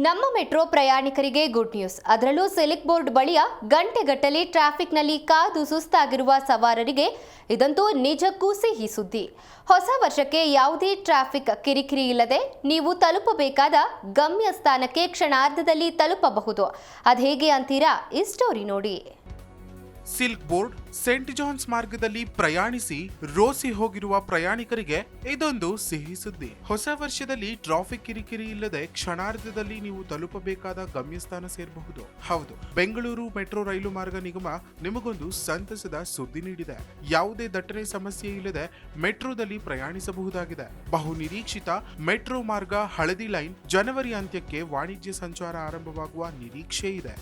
ನಮ್ಮ ಮೆಟ್ರೋ ಪ್ರಯಾಣಿಕರಿಗೆ good news. ಅದರಲ್ಲೂ ಸಿಲ್ಕ್ ಬೋರ್ಡ್ ಬಳಿಯ ಗಂಟೆಗಟ್ಟಲೆ ಟ್ರಾಫಿಕ್ನಲ್ಲಿ ಕಾದು ಸುಸ್ತಾಗಿರುವ ಸವಾರರಿಗೆ ಇದಂತೂ ನಿಜಕ್ಕೂ ಸಿಹಿ ಸುದ್ದಿ. ಹೊಸ ವರ್ಷಕ್ಕೆ ಯಾವುದೇ ಟ್ರಾಫಿಕ್ ಕಿರಿಕಿರಿ ಇಲ್ಲದೆ ನೀವು ತಲುಪಬೇಕಾದ ಗಮ್ಯ ಸ್ಥಾನಕ್ಕೆ ಕ್ಷಣಾರ್ಧದಲ್ಲಿ ತಲುಪಬಹುದು. ಅದೇಗೆ ಅಂತೀರಾ? ಈ ಸ್ಟೋರಿ ನೋಡಿ. ಸಿಲ್ಕ್ ಬೋರ್ಡ್ ಸೇಂಟ್ ಜಾನ್ಸ್ ಮಾರ್ಗದಲ್ಲಿ ಪ್ರಯಾಣಿಸಿ ರೋಸಿ ಹೋಗಿರುವ ಪ್ರಯಾಣಿಕರಿಗೆ ಇದೊಂದು ಸಿಹಿ ಸುದ್ದಿ. ಹೊಸ ವರ್ಷದಲ್ಲಿ ಟ್ರಾಫಿಕ್ ಕಿರಿಕಿರಿ ಇಲ್ಲದೆ ಕ್ಷಣಾರ್ಧದಲ್ಲಿ ನೀವು ತಲುಪಬೇಕಾದ ಗಮ್ಯಸ್ಥಾನ ಸೇರಬಹುದು. ಹೌದು, ಬೆಂಗಳೂರು ಮೆಟ್ರೋ ರೈಲು ಮಾರ್ಗ ನಿಗಮ ನಿಮಗೊಂದು ಸಂತಸದ ಸುದ್ದಿ ನೀಡಿದೆ. ಯಾವುದೇ ದಟ್ಟಣೆ ಸಮಸ್ಯೆ ಇಲ್ಲದೆ ಮೆಟ್ರೋದಲ್ಲಿ ಪ್ರಯಾಣಿಸಬಹುದಾಗಿದೆ. ಬಹು ನಿರೀಕ್ಷಿತ ಮೆಟ್ರೋ ಮಾರ್ಗ ಹಳದಿ ಲೈನ್ ಜನವರಿ ಅಂತ್ಯಕ್ಕೆ ವಾಣಿಜ್ಯ ಸಂಚಾರ ಆರಂಭವಾಗುವ ನಿರೀಕ್ಷೆ ಇದೆ.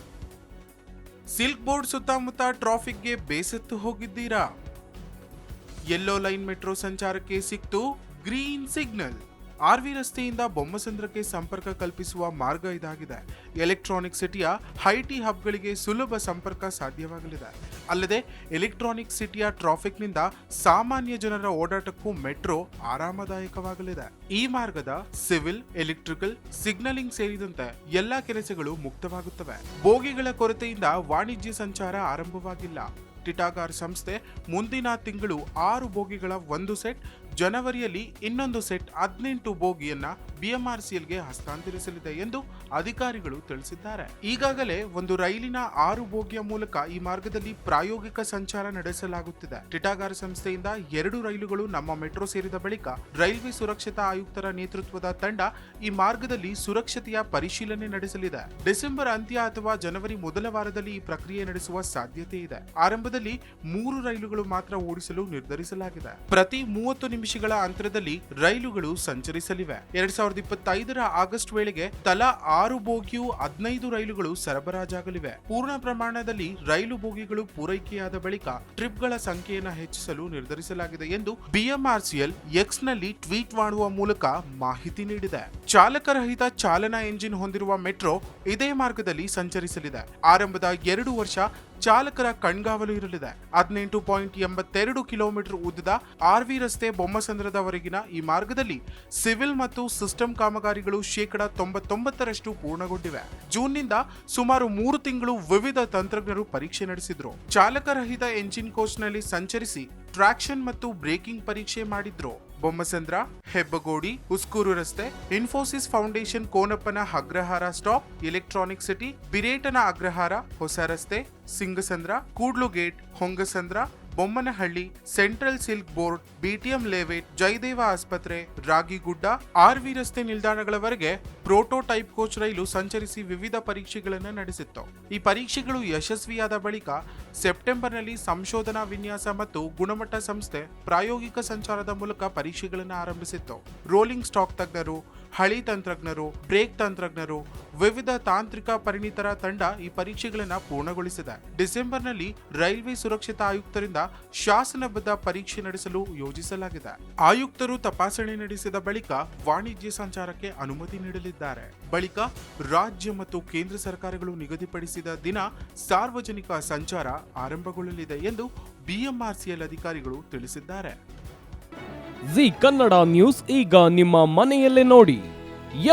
ಸಿಲ್ಕ್ ಬೋರ್ಡ್ ಸುತ್ತಮುತ್ತ ಟ್ರಾಫಿಕ್ಗೆ ಬೇಸತ್ತು ಹೋಗಿದ್ದೀರಾ? ಯೆಲ್ಲೋ ಲೈನ್ ಮೆಟ್ರೋ ಸಂಚಾರಕ್ಕೆ ಸಿಕ್ತು ಗ್ರೀನ್ ಸಿಗ್ನಲ್. ಆರ್ವಿ ರಸ್ತೆಯಿಂದ ಬೊಮ್ಮಸಂದ್ರಕ್ಕೆ ಸಂಪರ್ಕ ಕಲ್ಪಿಸುವ ಮಾರ್ಗ ಇದಾಗಿದೆ. ಎಲೆಕ್ಟ್ರಾನಿಕ್ ಸಿಟಿಯ ಹೈಟಿ ಹಬ್ಗಳಿಗೆ ಸುಲಭ ಸಂಪರ್ಕ ಸಾಧ್ಯವಾಗಲಿದೆ. ಅಲ್ಲದೆ ಎಲೆಕ್ಟ್ರಾನಿಕ್ ಸಿಟಿಯ ಟ್ರಾಫಿಕ್ನಿಂದ ಸಾಮಾನ್ಯ ಜನರ ಓಡಾಟಕ್ಕೂ ಮೆಟ್ರೋ ಆರಾಮದಾಯಕವಾಗಲಿದೆ. ಈ ಮಾರ್ಗದ ಸಿವಿಲ್, ಎಲೆಕ್ಟ್ರಿಕಲ್, ಸಿಗ್ನಲಿಂಗ್ ಸೇರಿದಂತೆ ಎಲ್ಲಾ ಕೆಲಸಗಳು ಮುಕ್ತವಾಗುತ್ತವೆ. ಬೋಗಿಗಳ ಕೊರತೆಯಿಂದ ವಾಣಿಜ್ಯ ಸಂಚಾರ ಆರಂಭವಾಗಿಲ್ಲ. ಟಿಟಾಗಾರ್ ಸಂಸ್ಥೆ ಮುಂದಿನ ತಿಂಗಳು 6 ಬೋಗಿಗಳ ಒಂದು ಸೆಟ್, ಜನವರಿಯಲ್ಲಿ ಇನ್ನೊಂದು ಸೆಟ್ 18 ಬೋಗಿಯನ್ನ ಬಿಎಂಆರ್ಸಿಎಲ್ಗೆ ಹಸ್ತಾಂತರಿಸಲಿದೆ ಎಂದು ಅಧಿಕಾರಿಗಳು ತಿಳಿಸಿದ್ದಾರೆ. ಈಗಾಗಲೇ ಒಂದು ರೈಲಿನ 6 ಬೋಗಿಯ ಮೂಲಕ ಈ ಮಾರ್ಗದಲ್ಲಿ ಪ್ರಾಯೋಗಿಕ ಸಂಚಾರ ನಡೆಸಲಾಗುತ್ತಿದೆ. ಟಿಟಾಗಾರ್ ಸಂಸ್ಥೆಯಿಂದ 2 ರೈಲುಗಳು ನಮ್ಮ ಮೆಟ್ರೋ ಸೇರಿದ ಬಳಿಕ ರೈಲ್ವೆ ಸುರಕ್ಷತಾ ಆಯುಕ್ತರ ನೇತೃತ್ವದ ತಂಡ ಈ ಮಾರ್ಗದಲ್ಲಿ ಸುರಕ್ಷತೆಯ ಪರಿಶೀಲನೆ ನಡೆಸಲಿದೆ. ಡಿಸೆಂಬರ್ ಅಂತ್ಯ ಅಥವಾ ಜನವರಿ ಮೊದಲ ವಾರದಲ್ಲಿ ಈ ಪ್ರಕ್ರಿಯೆ ನಡೆಸುವ ಸಾಧ್ಯತೆ ಇದೆ. ಆರಂಭದಲ್ಲಿ 3 ರೈಲುಗಳು ಮಾತ್ರ ಓಡಿಸಲು ನಿರ್ಧರಿಸಲಾಗಿದೆ. ಪ್ರತಿ 30 ನಿಮಿಷಗಳ ಅಂತರದಲ್ಲಿ ರೈಲುಗಳು ಸಂಚರಿಸಲಿವೆ. 2025ರ ಆಗಸ್ಟ್ ವೇಳೆಗೆ ತಲಾ 6 ಬೋಗಿಯು 15 ರೈಲುಗಳು ಸರಬರಾಜಾಗಲಿವೆ. ಪೂರ್ಣ ಪ್ರಮಾಣದಲ್ಲಿ ರೈಲು ಬೋಗಿಗಳು ಪೂರೈಕೆಯಾದ ಬಳಿಕ ಟ್ರಿಪ್ಗಳ ಸಂಖ್ಯೆಯನ್ನು ಹೆಚ್ಚಿಸಲು ನಿರ್ಧರಿಸಲಾಗಿದೆ ಎಂದು ಬಿಎಂಆರ್ಸಿಎಲ್ ಎಕ್ಸ್ನಲ್ಲಿ ಟ್ವೀಟ್ ಮಾಡುವ ಮೂಲಕ ಮಾಹಿತಿ ನೀಡಿದೆ. ಚಾಲಕರಹಿತ ಚಾಲನಾ ಎಂಜಿನ್ ಹೊಂದಿರುವ ಮೆಟ್ರೋ ಇದೇ ಮಾರ್ಗದಲ್ಲಿ ಸಂಚರಿಸಲಿದೆ. ಆರಂಭದ 2 ವರ್ಷ ಚಾಲಕರ ಕಣ್ಗಾವಲು ಇರಲಿದೆ. 18.82 ಕಿಲೋಮೀಟರ್ ಉದ್ದದ ಆರ್ವಿ ರಸ್ತೆ ಬೊಮ್ಮಸಂದ್ರದವರೆಗಿನ ಈ ಮಾರ್ಗದಲ್ಲಿ ಸಿವಿಲ್ ಮತ್ತು ಸಿಸ್ಟಮ್ ಕಾಮಗಾರಿಗಳು 99% ಪೂರ್ಣಗೊಂಡಿವೆ. ಜೂನ್ನಿಂದ ಸುಮಾರು 3 ತಿಂಗಳು ವಿವಿಧ ತಂತ್ರಜ್ಞರು ಪರೀಕ್ಷೆ ನಡೆಸಿದ್ರು. ಚಾಲಕರಹಿತ ಎಂಜಿನ್ ಕೋಚ್ನಲ್ಲಿ ಸಂಚರಿಸಿ ಟ್ರಾಕ್ಷನ್ ಮತ್ತು ಬ್ರೇಕಿಂಗ್ ಪರೀಕ್ಷೆ ಮಾಡಿದ್ರು. ಬೊಮ್ಮಸಂದ್ರ, ಹೆಬ್ಬಗೋಡಿ, ಉಸ್ಕೂರು ರಸ್ತೆ, Infosys foundation Konappana Agrahara stop, Electronic City, Beratena Agrahara, ಹೊಸ ರಸ್ತೆ, Singasandra, Kudlu gate, Hongasandra, Bommanahalli, central silk board, BTM layout, Jayadeva ಆಸ್ಪತ್ರೆ, ರಾಗಿಗುಡ್ಡ, ಆರ್ವಿ ರಸ್ತೆ ನಿಲ್ದಾಣಗಳವರೆಗೆ ಪ್ರೋಟೋಟೈಪ್ ಕೋಚ್ ರೈಲು ಸಂಚರಿಸಿ ವಿವಿಧ ಪರೀಕ್ಷೆಗಳನ್ನು ನಡೆಸಿತ್ತು. ಈ ಪರೀಕ್ಷೆಗಳು ಯಶಸ್ವಿಯಾದ ಬಳಿಕ ಸೆಪ್ಟೆಂಬರ್ನಲ್ಲಿ ಸಂಶೋಧನಾ ವಿನ್ಯಾಸ ಮತ್ತು ಗುಣಮಟ್ಟ ಸಂಸ್ಥೆ ಪ್ರಾಯೋಗಿಕ ಸಂಚಾರದ ಮೂಲಕ ಪರೀಕ್ಷೆಗಳನ್ನು ಆರಂಭಿಸಿತ್ತು. ರೋಲಿಂಗ್ ಸ್ಟಾಕ್ ತಜ್ಞರು, ಹಳಿ ತಂತ್ರಜ್ಞರು, ಬ್ರೇಕ್ ತಂತ್ರಜ್ಞರು, ವಿವಿಧ ತಾಂತ್ರಿಕ ಪರಿಣಿತರ ತಂಡ ಈ ಪರೀಕ್ಷೆಗಳನ್ನು ಪೂರ್ಣಗೊಳಿಸಿದೆ. ಡಿಸೆಂಬರ್ನಲ್ಲಿ ರೈಲ್ವೆ ಸುರಕ್ಷತಾ ಆಯುಕ್ತರಿಂದ ಶಾಸನಬದ್ಧ ಪರೀಕ್ಷೆ ನಡೆಸಲು ಯೋಜಿಸಲಾಗಿದೆ. ಆಯುಕ್ತರು ತಪಾಸಣೆ ನಡೆಸಿದ ಬಳಿಕ ವಾಣಿಜ್ಯ ಸಂಚಾರಕ್ಕೆ ಅನುಮತಿ ನೀಡಲಿದ್ದಾರೆ. ಬಳಿಕ ರಾಜ್ಯ ಮತ್ತು ಕೇಂದ್ರ ಸರ್ಕಾರಗಳು ನಿಗದಿಪಡಿಸಿದ ದಿನ ಸಾರ್ವಜನಿಕ ಸಂಚಾರ ಆರಂಭಗೊಳ್ಳಲಿದೆ ಎಂದು ಬಿಎಂಆರ್ಸಿಎಲ್ ಅಧಿಕಾರಿಗಳು ತಿಳಿಸಿದ್ದಾರೆ. ಜಿ ಕನ್ನಡ ನ್ಯೂಸ್ ಈಗ ನಿಮ್ಮ ಮನೆಯಲ್ಲೇ ನೋಡಿ.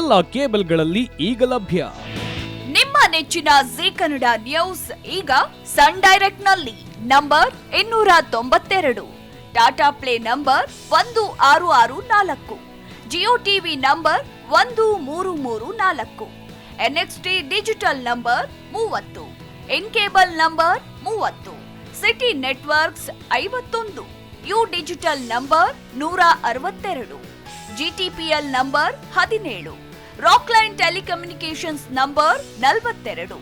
ಎಲ್ಲ ಕೇಬಲ್ಗಳಲ್ಲಿ ಈಗ ಲಭ್ಯ. ನಿಮ್ಮ ನೆಚ್ಚಿನ ಜಿ ಕನ್ನಡ ನ್ಯೂಸ್ ಈಗ ಸನ್ ಡೈರೆಕ್ಟ್ ನಲ್ಲಿ number 292, Tata Play number 1664, Jio TV number 1334, NXT digital number 30, in cable number 30, city networks 51, U digital number 162, GTPL number 17, Rockline telecommunications number 42,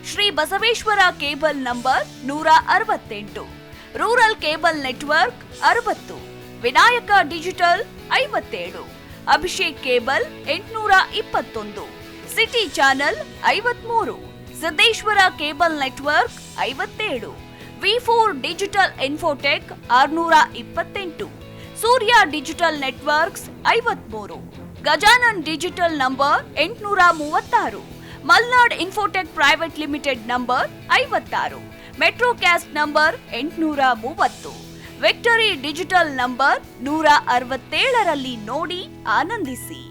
Shri Basaveshwara cable number 168, rural cable network 60, Vinayaka digital 57, Abhishek cable 821, city channel 53, Siddeshwara cable network 57, ವಿ4 digital infotech 628, Surya digital networks 53, Gajanan digital number 836, Malnad infotech private limited number 56, Metrocast number 830, victory digital number 167ರಲ್ಲಿ ನೋಡಿ ಆನಂದಿಸಿ.